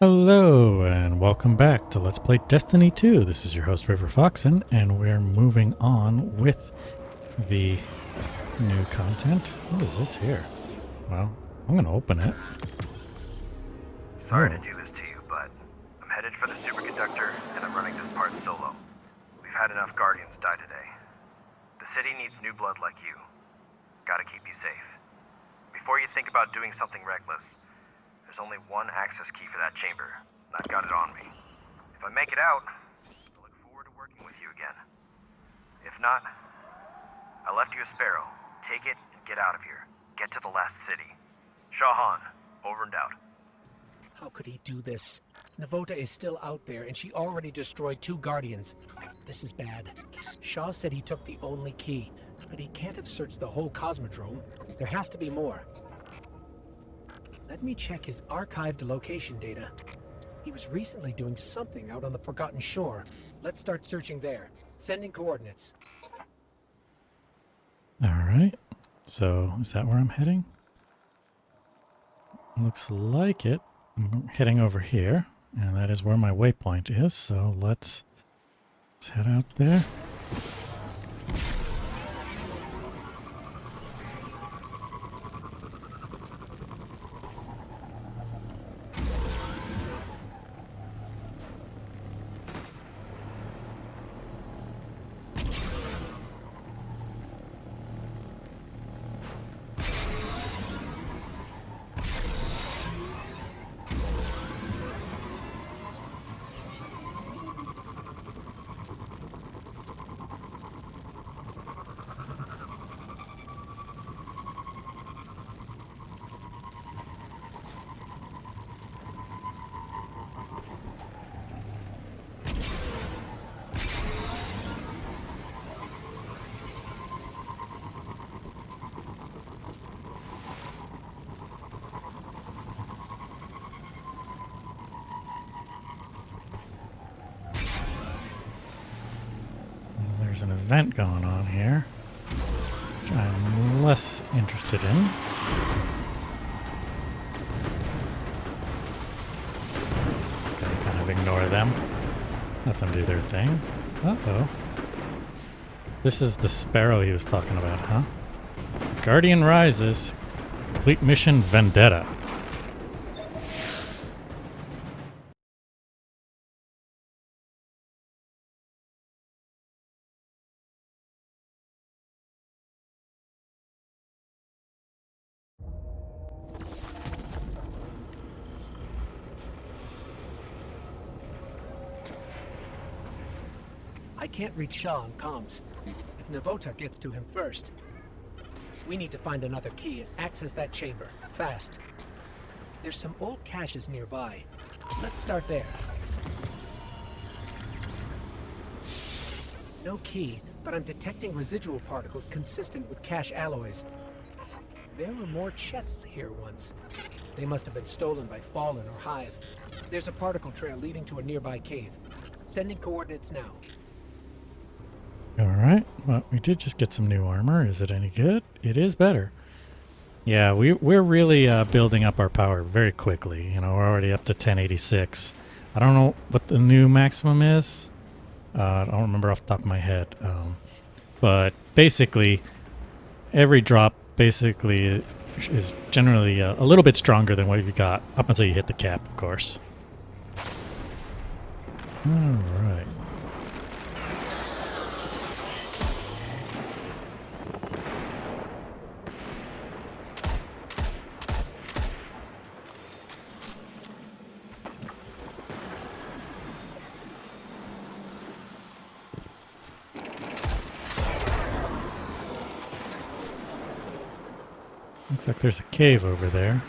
Hello and welcome back to Let's Play Destiny 2. This is your host River Foxen, and we're moving on with the new content. What is this here? Well, I'm gonna open it. Sorry to do this to you, but I'm headed for the superconductor and I'm running this part solo. We've had enough Guardians die today. The city needs new blood like you. Gotta keep you safe. Before you think about doing something reckless, there's only one access key for that chamber, and I've got it on me. If I make it out, I look forward to working with you again. If not, I left you a sparrow. Take it and get out of here. Get to the last city. Shahan, over and out. How could he do this? Navota is still out there, and she already destroyed 2 Guardians. This is bad. Shaw said he took the only key, but he can't have searched the whole Cosmodrome. There has to be more. Let me check his archived location data. He was recently doing something out on the Forgotten Shore. Let's start searching there. Sending coordinates. Alright, so is that where I'm heading? Looks like it. I'm heading over here, and that is where my waypoint is, so let's head out there. There's an event going on here, which I'm less interested in. Just gonna kind of ignore them. Let them do their thing. Uh-oh. This is the sparrow he was talking about, huh? Guardian rises. Complete mission Vendetta. I can't reach Shaw on comms. If Navota gets to him first, we need to find another key and access that chamber, fast. There's some old caches nearby. Let's start there. No key, but I'm detecting residual particles consistent with cache alloys. There were more chests here once. They must have been stolen by Fallen or Hive. There's a particle trail leading to a nearby cave. Sending coordinates now. Alright, well, we did just get some new armor. Is it any good? It is better. Yeah, we're really building up our power very quickly. You know, we're already up to 1086. I don't know what the new maximum is. I don't remember off the top of my head. But basically, every drop basically is generally a little bit stronger than what you got, up until you hit the cap, of course. Alright. Looks like there's a cave over there.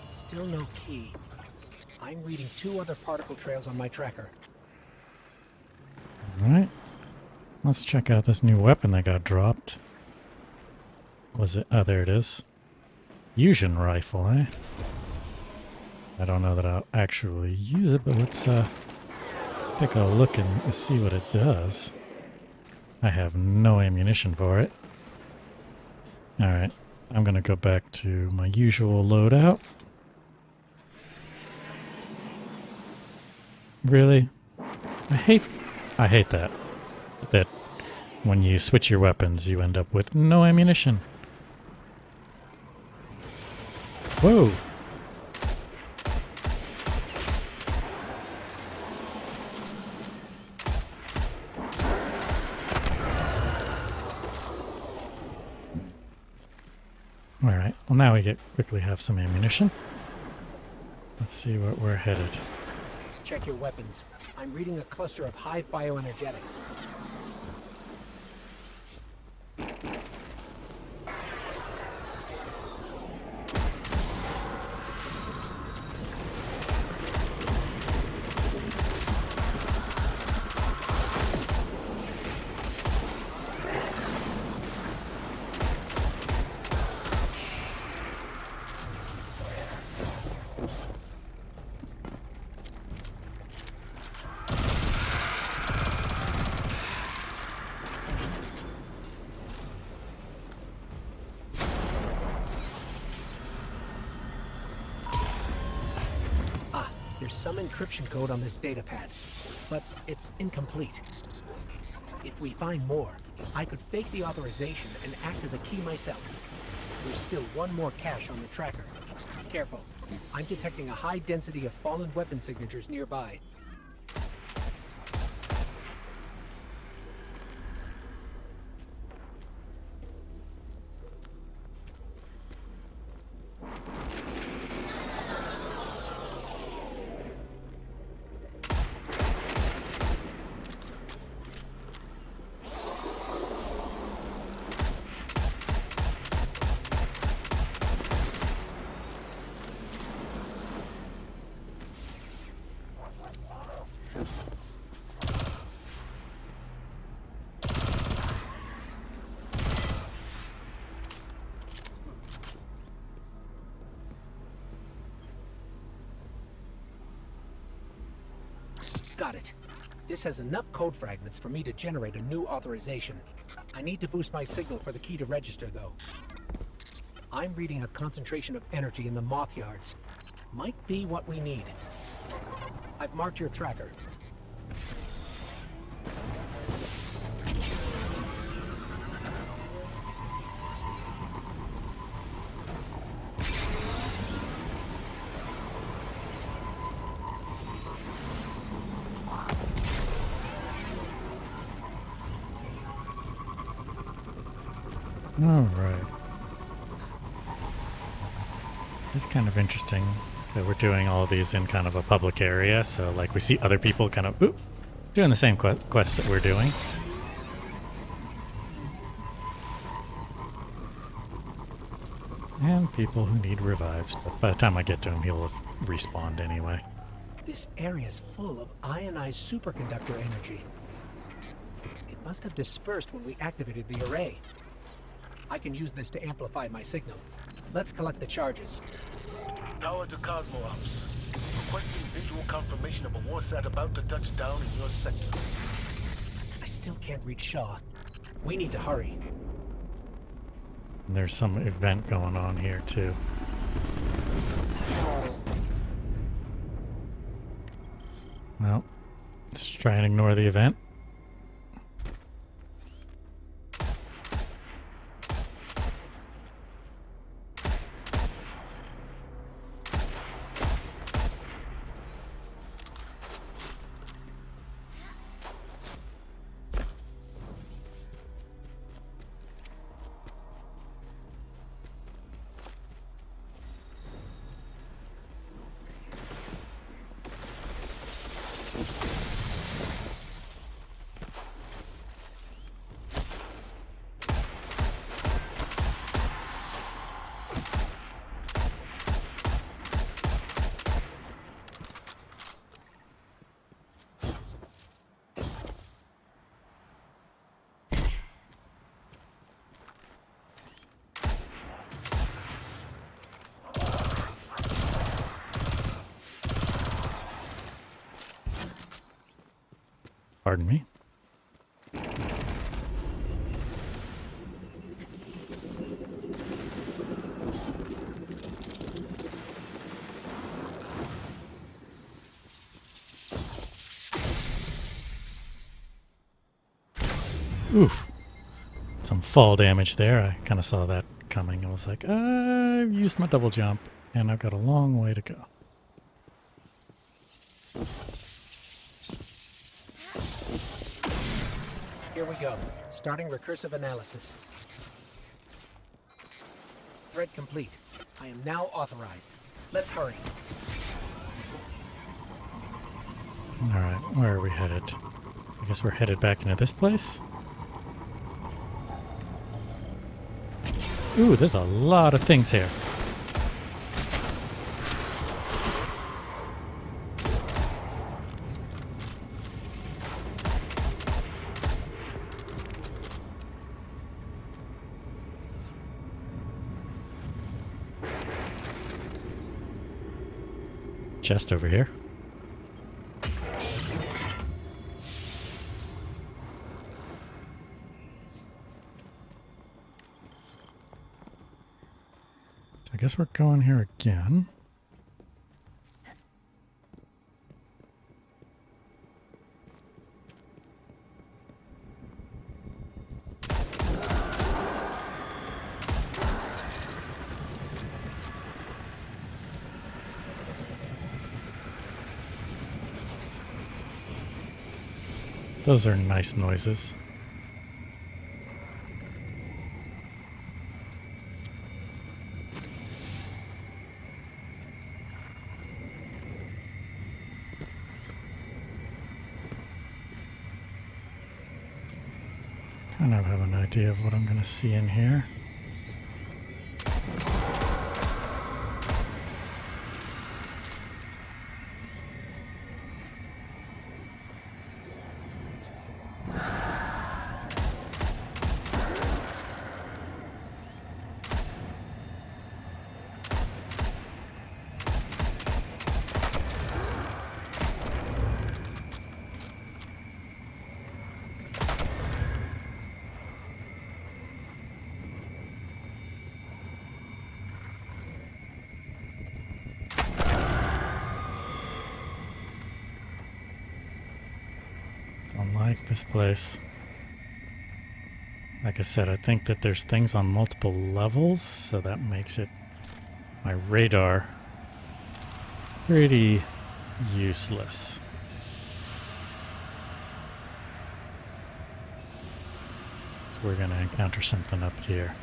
Still no key. I'm reading 2 other particle trails on my tracker. Alright. Let's check out this new weapon that got dropped. Was it? Oh, there it is. Fusion rifle, eh? I don't know that I'll actually use it, but let's take a look and see what it does. I have no ammunition for it. Alright, I'm gonna go back to my usual loadout. Really? I hate that. That when you switch your weapons, you end up with no ammunition. Whoa! Alright, well now we quickly have some ammunition. Let's see where we're headed. Check your weapons. I'm reading a cluster of hive bioenergetics. There's some encryption code on this data pad, but it's incomplete. If we find more, I could fake the authorization and act as a key myself. There's still one more cache on the tracker. Careful. I'm detecting a high density of fallen weapon signatures nearby. Got it. This has enough code fragments for me to generate a new authorization. I need to boost my signal for the key to register, though. I'm reading a concentration of energy in the moth yards. Might be what we need. I've marked your tracker. Alright. It's kind of interesting that we're doing all of these in kind of a public area, so like we see other people kind of doing the same quests that we're doing. And people who need revives, but by the time I get to him, he'll have respawned anyway. This area is full of ionized superconductor energy. It must have dispersed when we activated the array. I can use this to amplify my signal. Let's collect the charges. Tower to Cosmo Ops. Requesting visual confirmation of a warsat about to touch down in your sector. I still can't reach Shaw. We need to hurry. And there's some event going on here too. Well, let's try and ignore the event. Pardon me. Oof. Some fall damage there. I kind of saw that coming. I was like, I've used my double jump, and I've got a long way to go. Here we go. Starting recursive analysis. Thread complete. I am now authorized. Let's hurry. Alright, where are we headed? I guess we're headed back into this place? Ooh, there's a lot of things here. Chest over here. I guess we're going here again. Those are nice noises. Kind of have an idea of what I'm going to see in here. Don't like this place. Like I said, I think that there's things on multiple levels, so that makes it my radar pretty useless. So we're going to encounter something up here.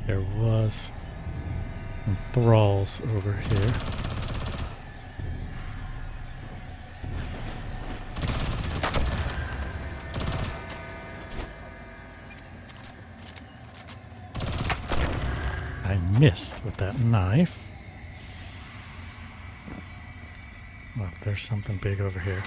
There was some thralls over here. I missed with that knife. Oh, there's something big over here.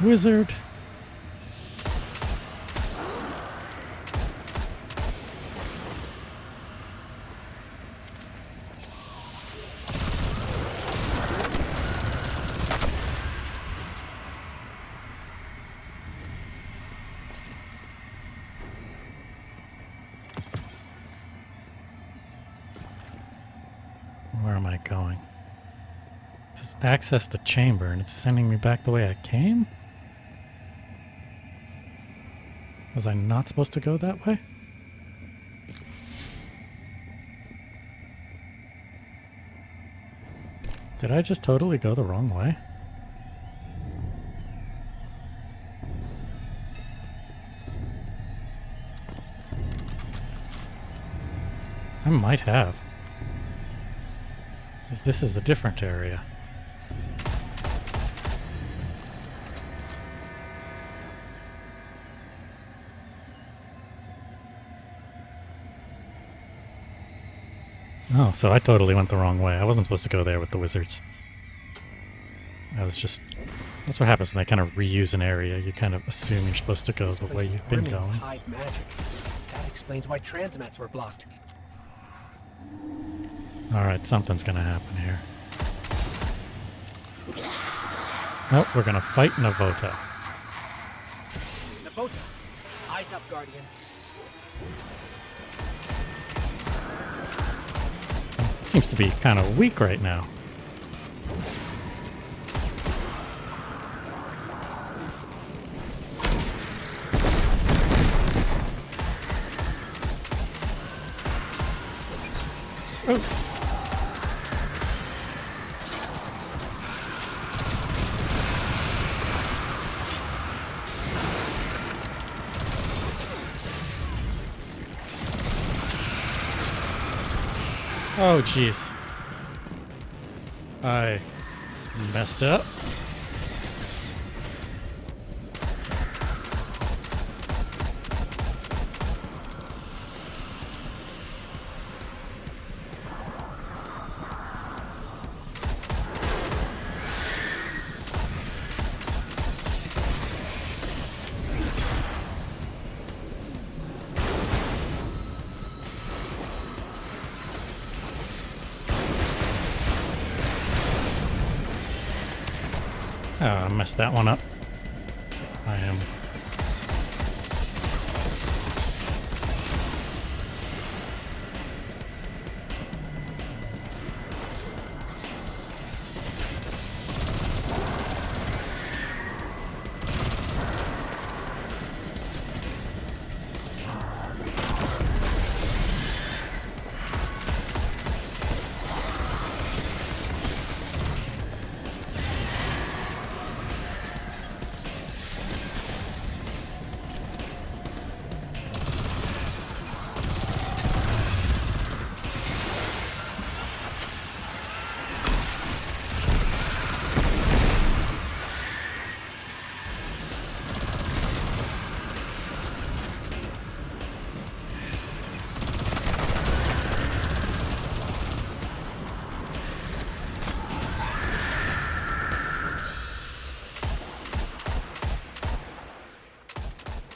Wizard. going? Just access the chamber and it's sending me back the way I came? Was I not supposed to go that way? Did I just totally go the wrong way? I might have. Because this is a different area. Oh, so I totally went the wrong way. I wasn't supposed to go there with the wizards. I was just... That's what happens when they kind of reuse an area. You kind of assume you're supposed to go the way you've been going. Hive magic. That explains why transmats were blocked. Alright, something's gonna happen here. Nope, we're gonna fight Navota. Navota, eyes up, Guardian. Seems to be kind of weak right now. Oh. Oh, jeez. I messed up. Oh, I messed that one up. I am...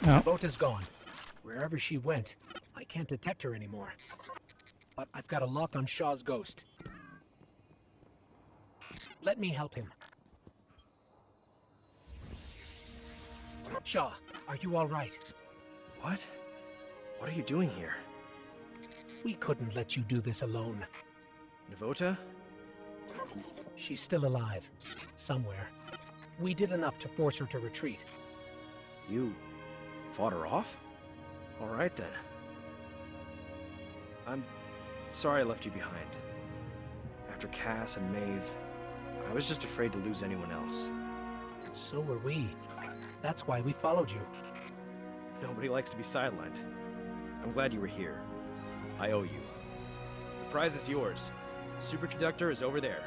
Oh. Navota's gone. Wherever she went, I can't detect her anymore. But I've got a lock on Shaw's ghost. Let me help him. Shaw, are you all right? What? What are you doing here? We couldn't let you do this alone. Navota? She's still alive. Somewhere. We did enough to force her to retreat. You fought her off? Alright then. I'm sorry I left you behind. After Cass and Maeve, I was just afraid to lose anyone else. So were we. That's why we followed you. Nobody likes to be sidelined. I'm glad you were here. I owe you. The prize is yours. Superconductor is over there.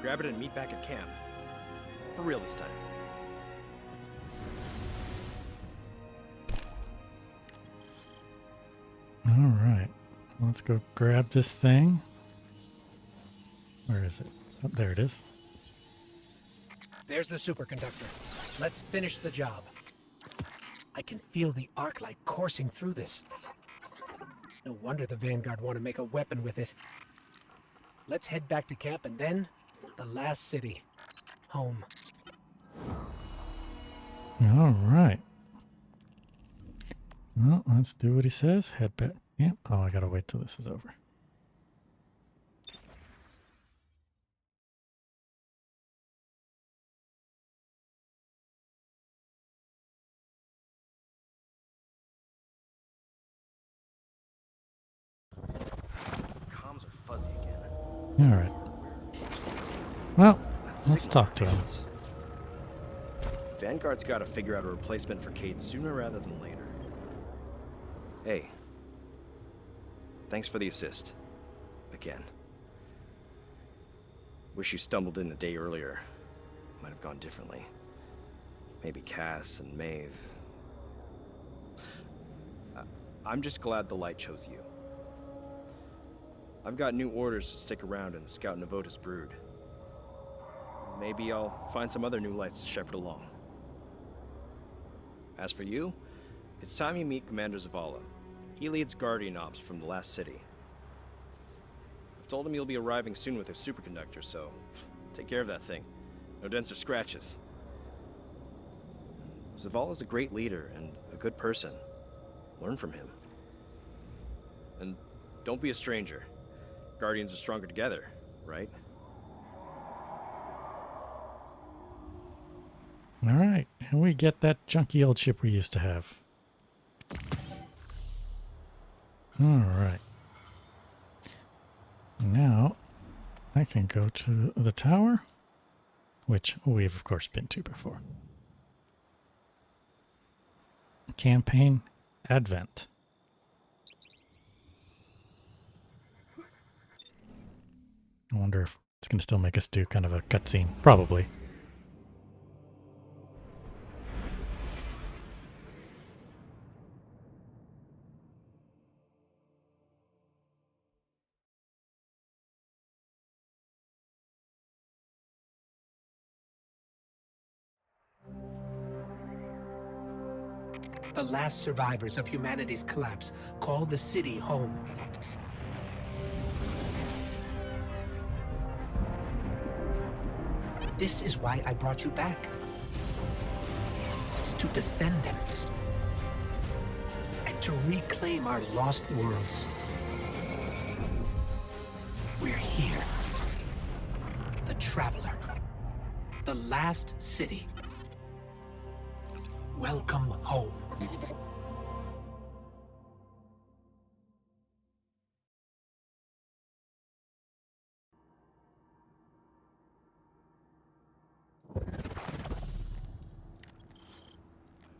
Grab it and meet back at camp. For real this time. Alright. Let's go grab this thing. Where is it? Oh, there it is. There's the superconductor. Let's finish the job. I can feel the arc light coursing through this. No wonder the Vanguard want to make a weapon with it. Let's head back to camp and then the last city. Home. Alright. Well, let's do what he says. Head back. Yeah. Oh, I gotta wait till this is over. Alright. Well, let's talk to him. Vanguard's got to figure out a replacement for Kate sooner rather than later. Hey. Thanks for the assist. Again. Wish you stumbled in a day earlier. Might have gone differently. Maybe Cass and Maeve. I'm just glad the light chose you. I've got new orders to stick around and scout Navota's brood. Maybe I'll find some other new lights to shepherd along. As for you, it's time you meet Commander Zavala. He leads Guardian Ops from the last city. I've told him you'll be arriving soon with a superconductor, so take care of that thing. No dents or scratches. Zavala's a great leader and a good person. Learn from him. And don't be a stranger. Guardians are stronger together, right? Alright, and we get that junky old ship we used to have. Alright. Now, I can go to the tower, which we've of course been to before. Campaign Advent. I wonder if it's going to still make us do kind of a cutscene. Probably. The last survivors of humanity's collapse call the city home. This is why I brought you back. To defend them. And to reclaim our lost worlds. We're here. The Traveler. The last city. Welcome home.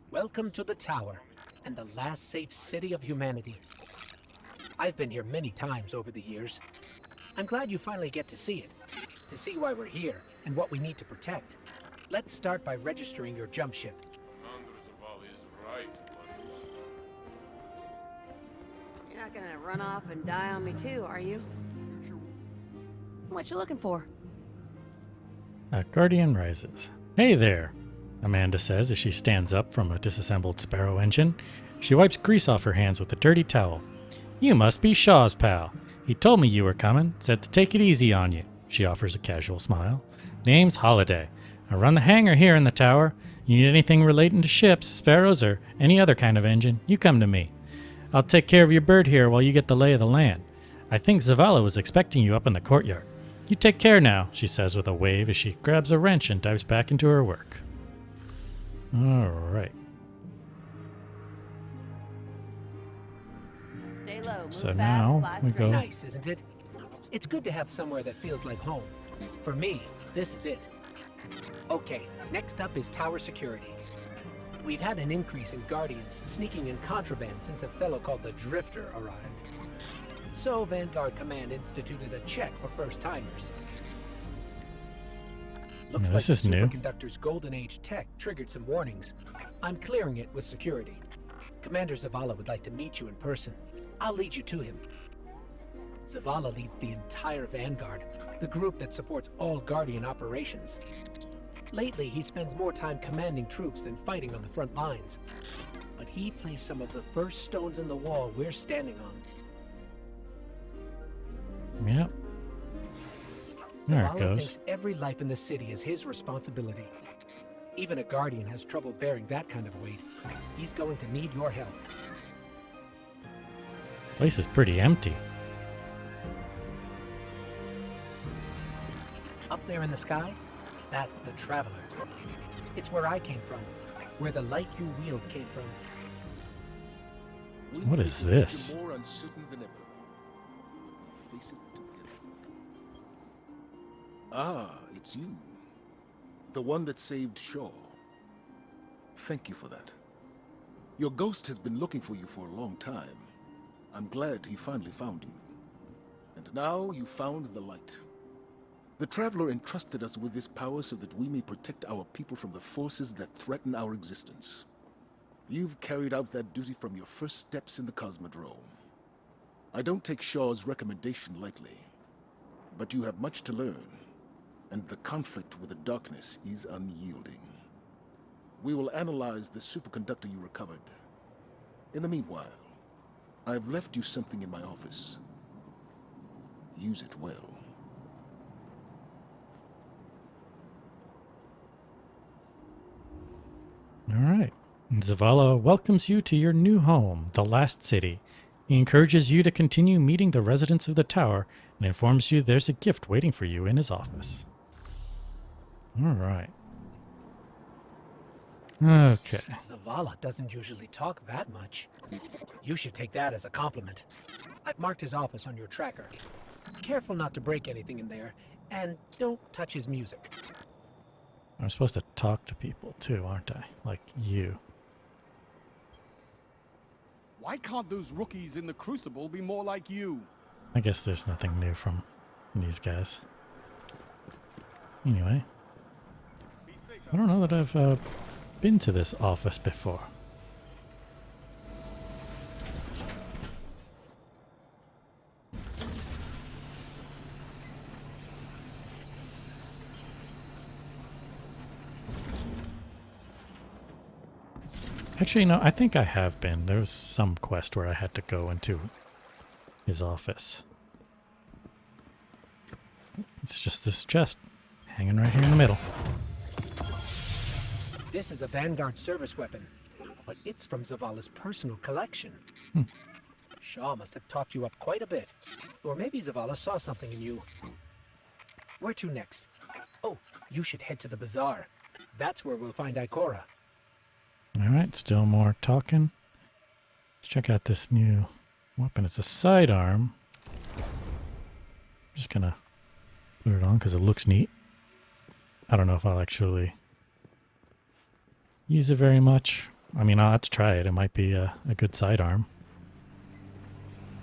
Welcome to the Tower, and the last safe city of humanity. I've been here many times over the years. I'm glad you finally get to see it, to see why we're here and what we need to protect. Let's start by registering your jump ship. You're not gonna run off and die on me too, are you? What you looking for? Guardian rises. Hey there, Amanda says as she stands up from a disassembled Sparrow engine. She wipes grease off her hands with a dirty towel. You must be Shaw's pal. He told me you were coming, said to take it easy on you. She offers a casual smile. Name's Holiday. I run the hangar here in the tower. You need anything relating to ships, sparrows, or any other kind of engine, you come to me. I'll take care of your bird here while you get the lay of the land. I think Zavala was expecting you up in the courtyard. You take care now, she says with a wave as she grabs a wrench and dives back into her work. Alright. Stay low, move So fast, now fly we straight. go. Nice, isn't it? It's good to have somewhere that feels like home. For me, this is it. Okay, next up is tower security. We've had an increase in Guardians sneaking in contraband since a fellow called the Drifter arrived. So Vanguard Command instituted a check for first-timers. Looks Yeah, like this the is new. superconductor's Golden Age tech triggered some warnings. I'm clearing it with security. Commander Zavala would like to meet you in person. I'll lead you to him. Zavala leads the entire Vanguard, the group that supports all Guardian operations. Lately, he spends more time commanding troops than fighting on the front lines. But he placed some of the first stones in the wall we're standing on. Yep. There it Zavala goes. thinks every life in the city is his responsibility. Even a Guardian has trouble bearing that kind of weight. He's going to need your help. Place is pretty empty. Up there in the sky, that's the Traveler. It's where I came from, where the light you wield came from. What is this? More uncertain than ever. Face it together. Ah, it's you. The one that saved Shaw. Thank you for that. Your ghost has been looking for you for a long time. I'm glad he finally found you. And now you found the light. The Traveler entrusted us with this power so that we may protect our people from the forces that threaten our existence. You've carried out that duty from your first steps in the Cosmodrome. I don't take Shaw's recommendation lightly, but you have much to learn, and the conflict with the darkness is unyielding. We will analyze the superconductor you recovered. In the meanwhile, I've left you something in my office. Use it well. All right. Zavala welcomes you to your new home, the Last City. He encourages you to continue meeting the residents of the tower and informs you there's a gift waiting for you in his office. All right. Okay. Zavala doesn't usually talk that much. You should take that as a compliment. I've marked his office on your tracker. Careful not to break anything in there, and don't touch his music. I'm supposed to talk to people too, aren't I? Like you. Why can't those rookies in the Crucible be more like you? I guess there's nothing new from these guys. Anyway. I don't know that I've been to this office before. Actually, no, I think I have been. There was some quest where I had to go into his office. It's just this chest hanging right here in the middle. This is a Vanguard service weapon, but it's from Zavala's personal collection. Shaw must have talked you up quite a bit. Or maybe Zavala saw something in you. Where to next? Oh, you should head to the bazaar. That's where we'll find IKORA. Alright, still more talking. Let's check out this new weapon. It's a sidearm. I'm just gonna put it on because it looks neat. I don't know if I'll actually use it very much. I mean, I'll have to try it. It might be a good sidearm.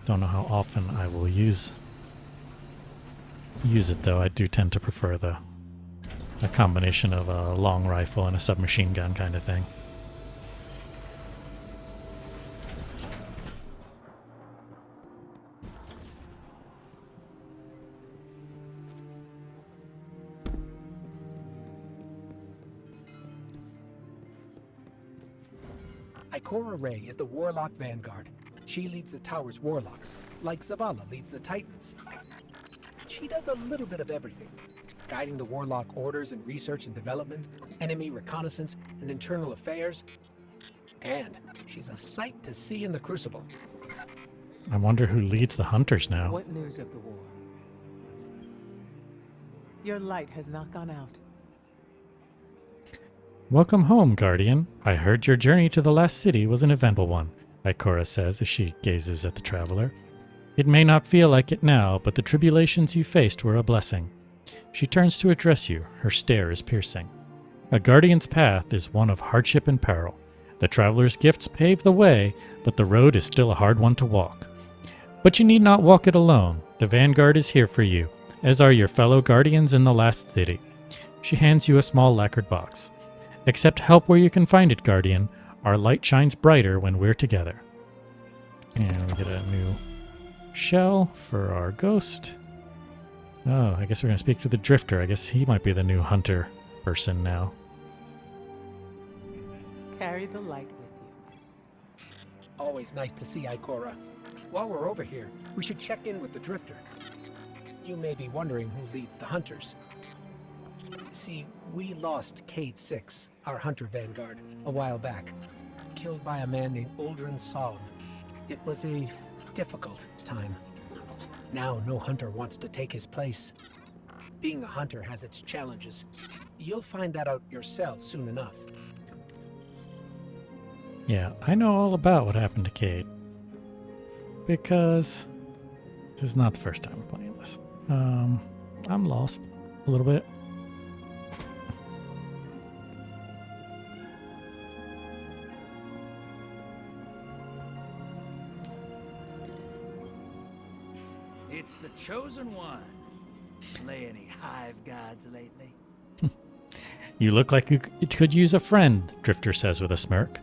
Don't know how often I will use it though. I do tend to prefer a combination of a long rifle and a submachine gun kind of thing. IKORA Ray is the Warlock Vanguard. She leads the tower's Warlocks, like Zavala leads the Titans. She does a little bit of everything, guiding the Warlock orders in research and development, enemy reconnaissance, and internal affairs. And she's a sight to see in the Crucible. I wonder who leads the hunters now. What news of the war? Your light has not gone out. Welcome home, Guardian. I heard your journey to the Last City was an eventful one, IKORA says as she gazes at the traveler. It may not feel like it now, but the tribulations you faced were a blessing. She turns to address you. Her stare is piercing. A Guardian's path is one of hardship and peril. The traveler's gifts pave the way, but the road is still a hard one to walk. But you need not walk it alone. The Vanguard is here for you, as are your fellow Guardians in the Last City. She hands you a small lacquered box. Accept help where you can find it, Guardian. Our light shines brighter when we're together. And we get a new shell for our ghost. Oh, I guess we're going to speak to the Drifter. I guess he might be the new hunter person now. Carry the light with you. Always nice to see IKORA. While we're over here, we should check in with the Drifter. You may be wondering who leads the hunters. See, we lost Cade 6, our hunter vanguard, a while back. Killed by a man named Uldren Song. It was a difficult time. Now no hunter wants to take his place. Being a hunter has its challenges. You'll find that out yourself soon enough. Yeah, I know all about what happened to Cade. Because this is not the first time I'm playing this. I'm lost. a little bit. It's the chosen one. Slay any hive gods lately? You look like you could use a friend, Drifter says with a smirk.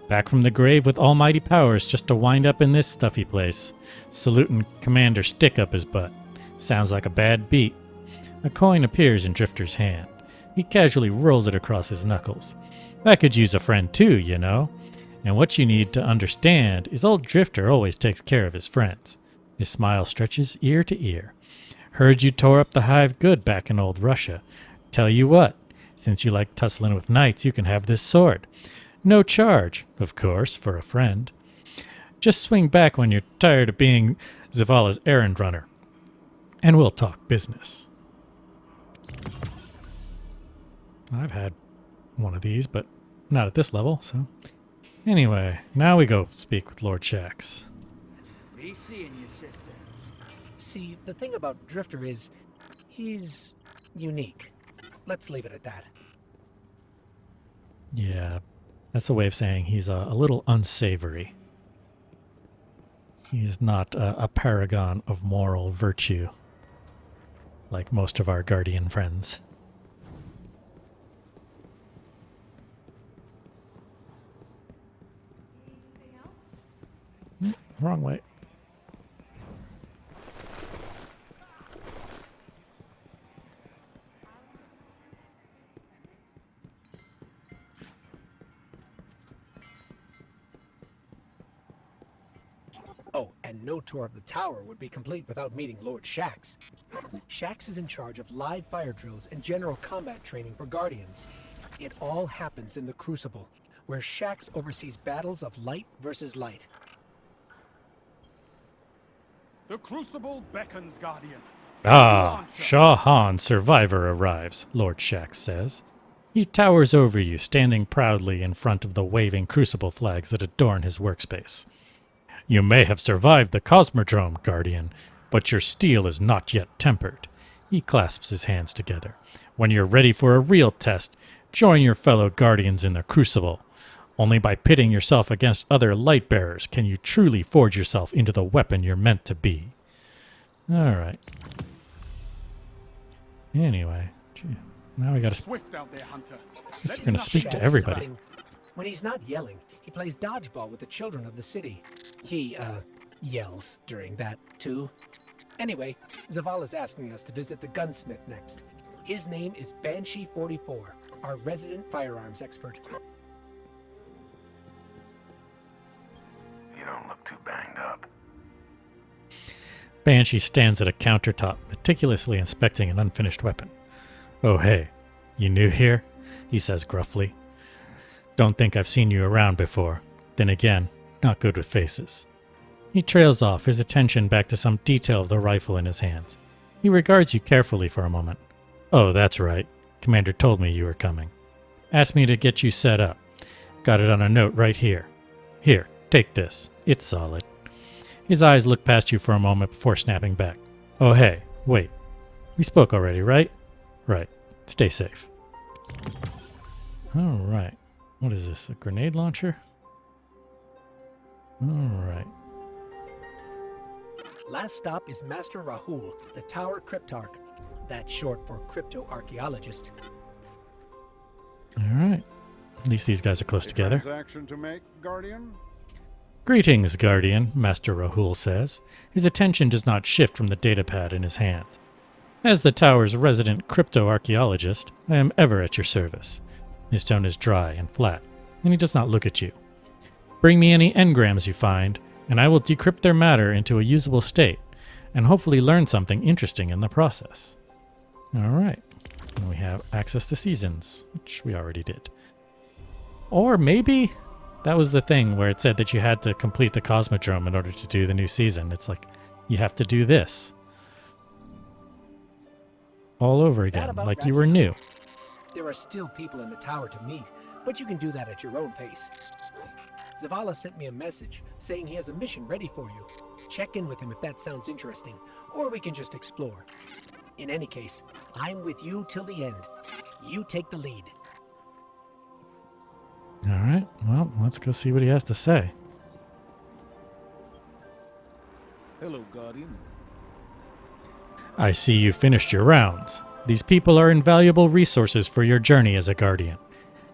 Back from the grave with almighty powers just to wind up in this stuffy place. Saluting Commander Stick up his butt. Sounds like a bad beat. A coin appears in Drifter's hand. He casually rolls it across his knuckles. I could use a friend too, you know. And what you need to understand is old Drifter always takes care of his friends. His smile stretches ear to ear. Heard you tore up the hive good back in old Russia. Tell you what, since you like tussling with knights, you can have this sword. No charge, of course, for a friend. Just swing back when you're tired of being Zavala's errand runner, and we'll talk business. I've had one of these, but not at this level, so... Anyway, now we go speak with Lord SHAXX. Be seeing you, sister. See, the thing about Drifter is, he's unique. Let's leave it at that. Yeah, that's a way of saying he's a little unsavory. He's not a paragon of moral virtue, like most of our Guardian friends. Wrong way. Oh, and no tour of the tower would be complete without meeting Lord SHAXX. SHAXX is in charge of live fire drills and general combat training for Guardians. It all happens in the Crucible, where SHAXX oversees battles of light versus light. The Crucible beckons, Guardian. Ah, Shah Han Survivor arrives, Lord SHAXX says. He towers over you, standing proudly in front of the waving Crucible flags that adorn his workspace. You may have survived the Cosmodrome, Guardian, but your steel is not yet tempered. He clasps his hands together. When you're ready for a real test, join your fellow Guardians in the Crucible. Only by pitting yourself against other light bearers can you truly forge yourself into the weapon you're meant to be. Alright. Anyway, gee, now we gotta... Swift out there, Hunter. He's gonna speak to everybody. When he's not yelling, he plays dodgeball with the children of the city. He, yells during that, too. Anyway, Zavala's asking us to visit the gunsmith next. His name is Banshee44, our resident firearms expert. You don't look too banged up. Banshee stands at a countertop, meticulously inspecting an unfinished weapon. Oh hey, you new here? He says gruffly. Don't think I've seen you around before. Then again, not good with faces. He trails off, his attention back to some detail of the rifle in his hands. He regards you carefully for a moment. Oh, that's right. Commander told me you were coming. Asked me to get you set up. Got it on a note right here. Here, take this. It's solid. His eyes look past you for a moment before snapping back. Oh hey, wait. We spoke already, right? Right. Stay safe. Alright. What is this, a grenade launcher? Alright. Last stop is Master RAHOOL, the Tower Cryptarch. That's short for crypto-archaeologist. Alright. At least these guys are close together. Transaction to make, Guardian? Greetings, Guardian, Master RAHOOL says. His attention does not shift from the datapad in his hand. As the tower's resident crypto-archaeologist, I am ever at your service. His tone is dry and flat, and he does not look at you. Bring me any engrams you find, and I will decrypt their matter into a usable state, and hopefully learn something interesting in the process. Alright. And we have access to seasons, which we already did. Or maybe that was the thing where it said that you had to complete the Cosmodrome in order to do the new season. It's like, you have to do this all over again, like you were new. There are still people in the tower to meet, but you can do that at your own pace. Zavala sent me a message saying he has a mission ready for you. Check in with him if that sounds interesting, or we can just explore. In any case, I'm with you till the end. You take the lead. All right, well, let's go see what he has to say. Hello, Guardian. I see you finished your rounds. These people are invaluable resources for your journey as a Guardian.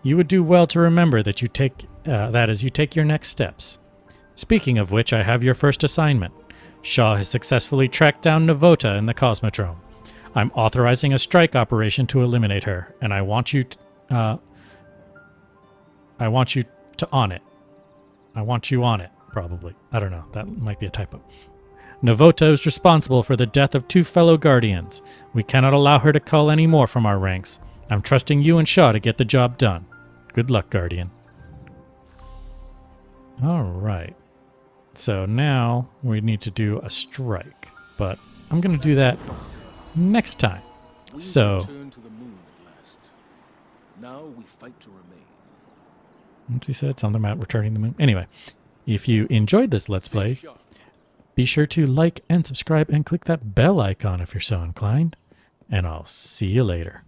You would do well to remember that you take that as you take your next steps. Speaking of which, I have your first assignment. Shaw has successfully tracked down Vendetta in the Cosmodrome. I'm authorizing a strike operation to eliminate her, and I want you to on it. I want you on it, probably. I don't know. That might be a typo. Vendetta is responsible for the death of 2 fellow Guardians. We cannot allow her to cull any more from our ranks. I'm trusting you and Shaw to get the job done. Good luck, Guardian. All right. So now we need to do a strike, but I'm going to do that next time. We So, return to the moon at last. Now we fight to remain. what's he said? Something about returning the moon. Anyway, if you enjoyed this Let's Play, be sure to like and subscribe and click that bell icon if you're so inclined. And I'll see you later.